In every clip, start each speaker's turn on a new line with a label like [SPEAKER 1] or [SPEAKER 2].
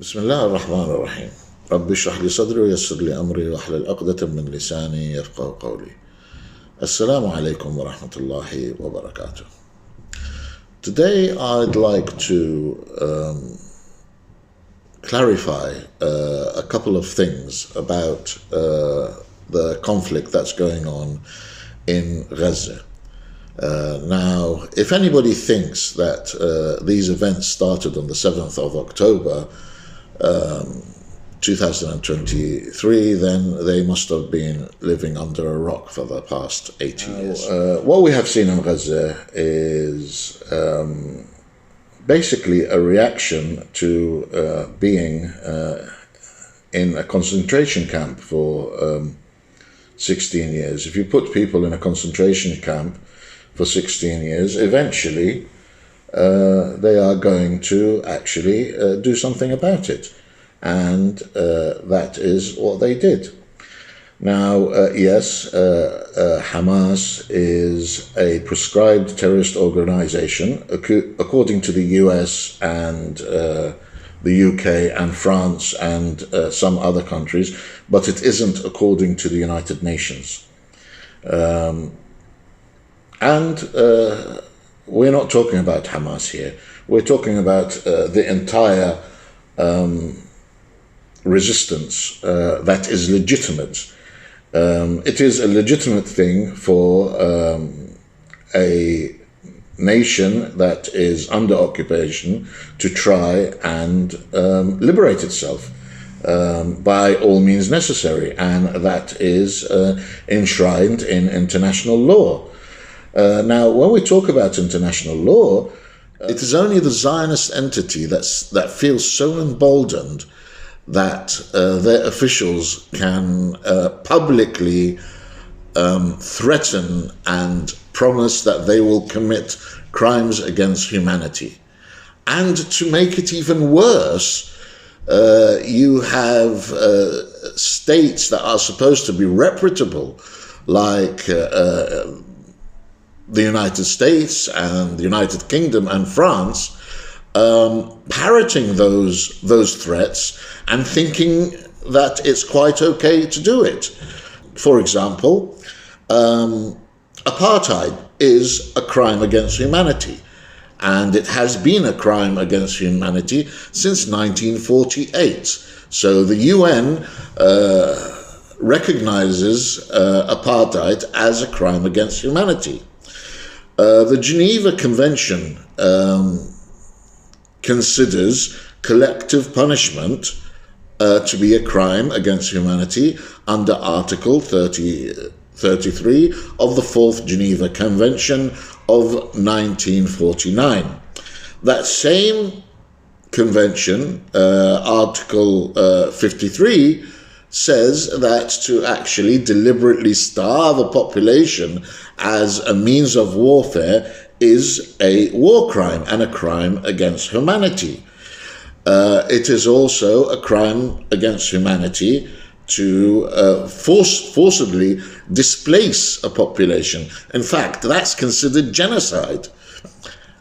[SPEAKER 1] بسم الله الرحمن الرحيم. رب اشرح لي صدري ويسر لي أمري واحلل عقدة من لساني يفقهوا قولي. السلام عليكم ورحمة الله وبركاته. Today I'd like to clarify a couple of things about the conflict that's going on in Gaza. Now, if anybody thinks that these events started on the 7th of October 2023, then they must have been living under a rock for the past 80 years. What we have seen in Gaza is basically a reaction to being in a concentration camp for 16 years. If you put people in a concentration camp for 16 years, eventually they are going to actually do something about it. And that is what they did. Now, yes, Hamas is a proscribed terrorist organization, according to the US and the UK and France and some other countries, but it isn't according to the United Nations. We're not talking about Hamas here. We're talking about the entire resistance that is legitimate. It is a legitimate thing for a nation that is under occupation to try and liberate itself by all means necessary, and that is enshrined in international law. Now, when we talk about international law, it is only the Zionist entity that feels so emboldened that their officials can publicly threaten and promise that they will commit crimes against humanity. And to make it even worse, you have states that are supposed to be reputable, like the United States and the United Kingdom and France, parroting those threats and thinking that it's quite okay to do it. For example, apartheid is a crime against humanity, and it has been a crime against humanity since 1948. So the UN recognizes apartheid as a crime against humanity. The Geneva Convention considers collective punishment to be a crime against humanity under Article 33 of the Fourth Geneva Convention of 1949. That same convention, Article 53, says that to actually deliberately starve a population as a means of warfare is a war crime and a crime against humanity. It is also a crime against humanity to forcibly displace a population. In fact, that's considered genocide.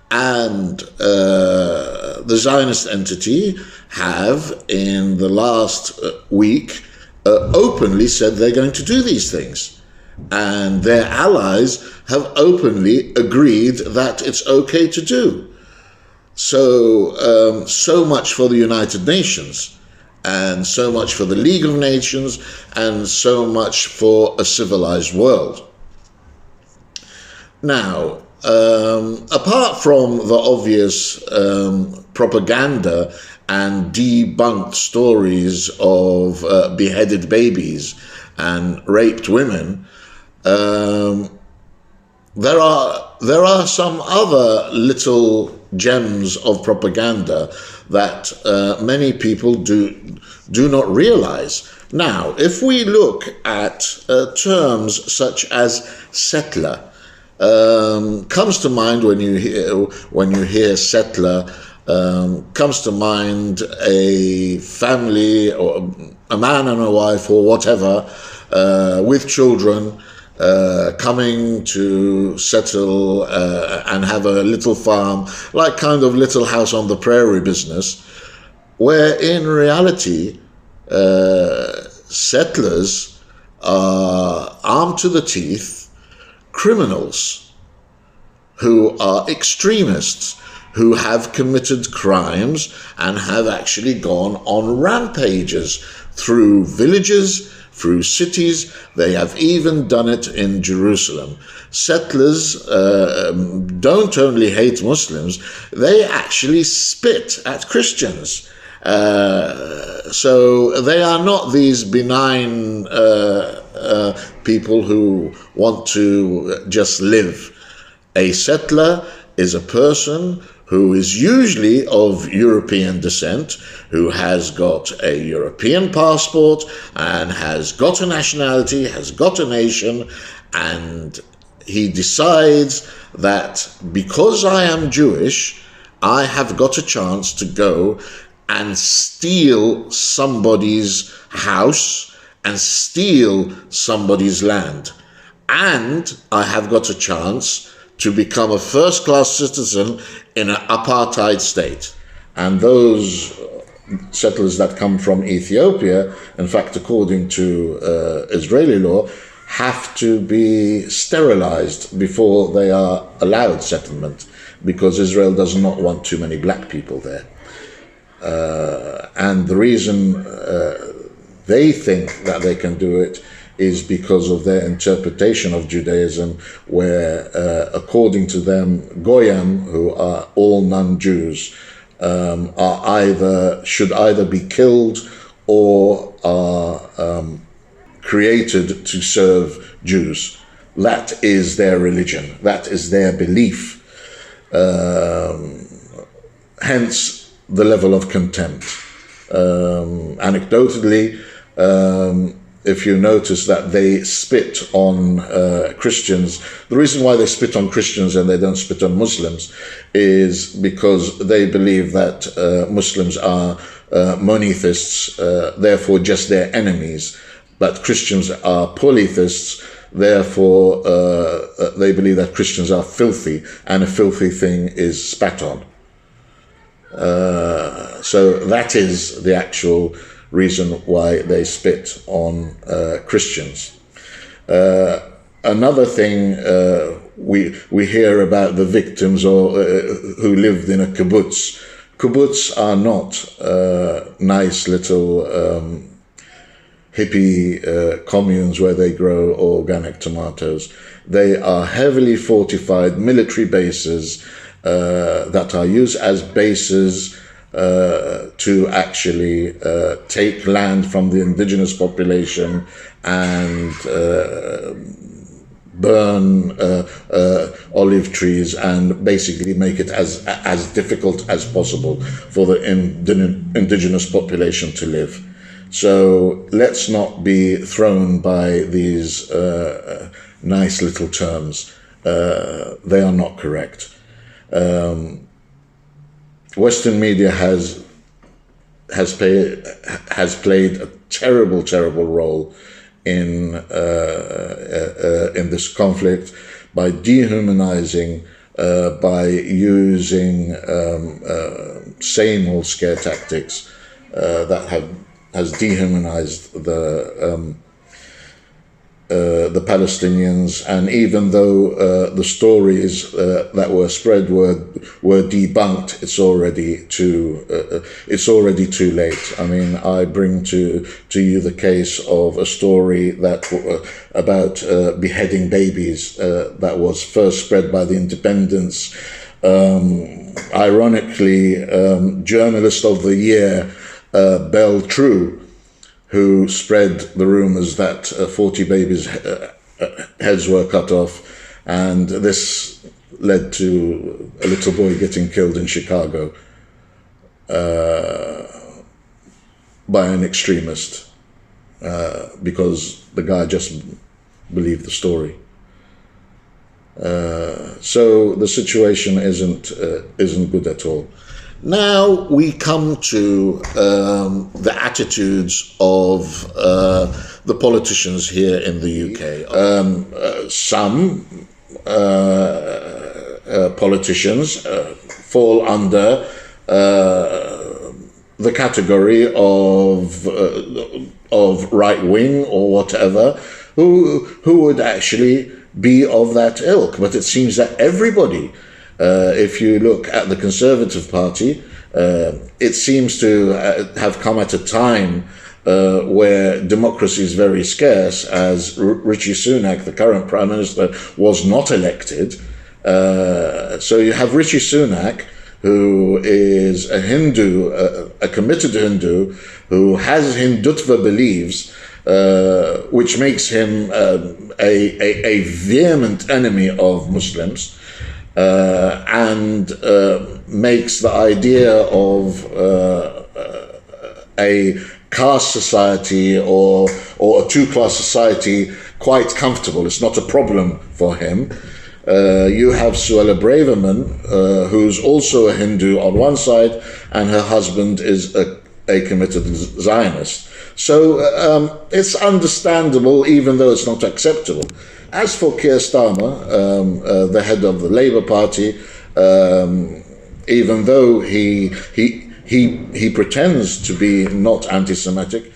[SPEAKER 1] And the Zionist entity have, in the last week, openly said they're going to do these things. And their allies have openly agreed that it's okay to do. So, so much for the United Nations, and so much for the League of Nations, and so much for a civilized world. Now, apart from the obvious propaganda and debunked stories of beheaded babies and raped women, there are some other little gems of propaganda that many people do not realize. Now, if we look at terms such as settler, comes to mind when you hear settler, comes to mind a family or a man and a wife or whatever with children coming to settle and have a little farm, like kind of Little House on the Prairie business. where in reality settlers are armed to the teeth criminals who are extremists, who have committed crimes and have actually gone on rampages through villages, through cities. They have even done it in Jerusalem. Settlers don't only hate Muslims, they actually spit at Christians. So they are not these benign people who want to just live. A settler is a person who is usually of European descent, who has got a European passport and has got a nationality, has got a nation, and he decides that because I am Jewish, I have got a chance to go and steal somebody's house and steal somebody's land. And I have got a chance to become a first-class citizen in an apartheid state. And those settlers that come from Ethiopia, in fact, according to Israeli law, have to be sterilized before they are allowed settlement, because Israel does not want too many black people there. And the reason they think that they can do it is because of their interpretation of Judaism, where according to them, Goyim, who are all non-Jews, should either be killed or are created to serve Jews. That is their religion. That is their belief. Hence the level of contempt. Anecdotally, if you notice that they spit on Christians, the reason why they spit on Christians and they don't spit on Muslims is because they believe that Muslims are monotheists, therefore just their enemies, but Christians are polytheists, therefore they believe that Christians are filthy, and a filthy thing is spat on. So that is the actual reason why they spit on Christians. Another thing we hear about the victims or who lived in a kibbutz. Kibbutz are not nice little hippie communes where they grow organic tomatoes. They are heavily fortified military bases that are used as bases to actually take land from the indigenous population and burn olive trees and basically make it as difficult as possible for the indigenous population to live. So let's not be thrown by these nice little terms. They are not correct. Western media has played a terrible role in this conflict by dehumanizing, by using same old scare tactics that has dehumanized the Palestinians. And even though the stories that were spread were debunked, it's already too late. I mean, I bring to you the case of a story that about beheading babies that was first spread by the Independents. Ironically, Journalist of the Year, Bell True, who spread the rumors that 40 babies' heads were cut off, and this led to a little boy getting killed in Chicago by an extremist because the guy just believed the story. So the situation isn't good at all. Now we come to the attitudes of the politicians here in the UK. Some politicians fall under the the category of right wing or whatever, who would actually be of that ilk. But it seems that everybody, if you look at the Conservative Party, it seems to have come at a time where democracy is very scarce, as Rishi Sunak, the current Prime Minister, was not elected. So you have Rishi Sunak, who is a Hindu, a committed Hindu, who has Hindutva beliefs, which makes him a vehement enemy of Muslims, and makes the idea of a caste society or a two-class society quite comfortable. It's not a problem for him. You have Suella Braverman, who's also a Hindu on one side, and her husband is a committed Zionist. So it's understandable, even though it's not acceptable. As for Keir Starmer, the head of the Labour Party, even though he pretends to be not anti-Semitic,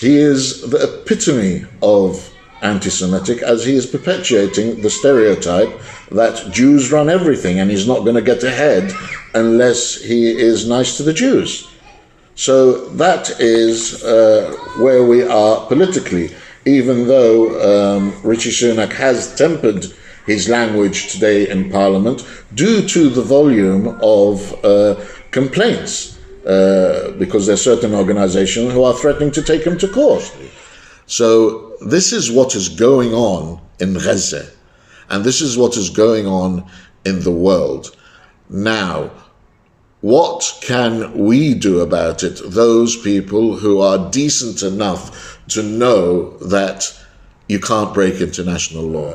[SPEAKER 1] he is the epitome of anti-Semitic, as he is perpetuating the stereotype that Jews run everything and he's not going to get ahead unless he is nice to the Jews. So that is where we are politically, even though Rishi Sunak has tempered his language today in Parliament due to the volume of complaints, because there are certain organizations who are threatening to take him to court. So this is what is going on in Gaza, and this is what is going on in the world. Now, what can we do about it, those people who are decent enough to know that you can't break international law?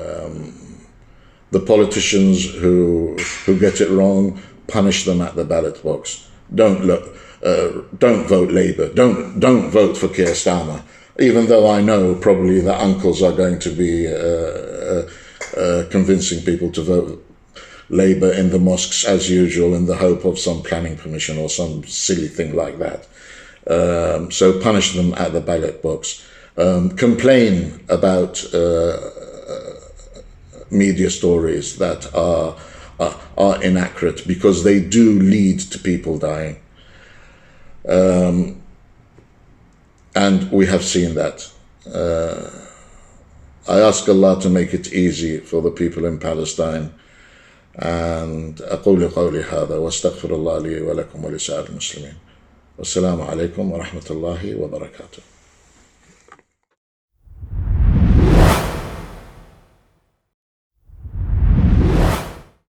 [SPEAKER 1] The politicians who get it wrong, punish them at the ballot box. Don't vote Labour. Don't vote for Keir Starmer. Even though I know probably the uncles are going to be convincing people to vote Labour in the mosques as usual, in the hope of some planning permission or some silly thing like that. So punish them at the ballot box. Complain about media stories that are inaccurate, because they do lead to people dying. And we have seen that. I ask Allah to make it easy for the people in Palestine. And أقول قولي هذا واستغفر الله لي ولكم ولسائر المسلمين. والسلام عليكم ورحمة الله وبركاته.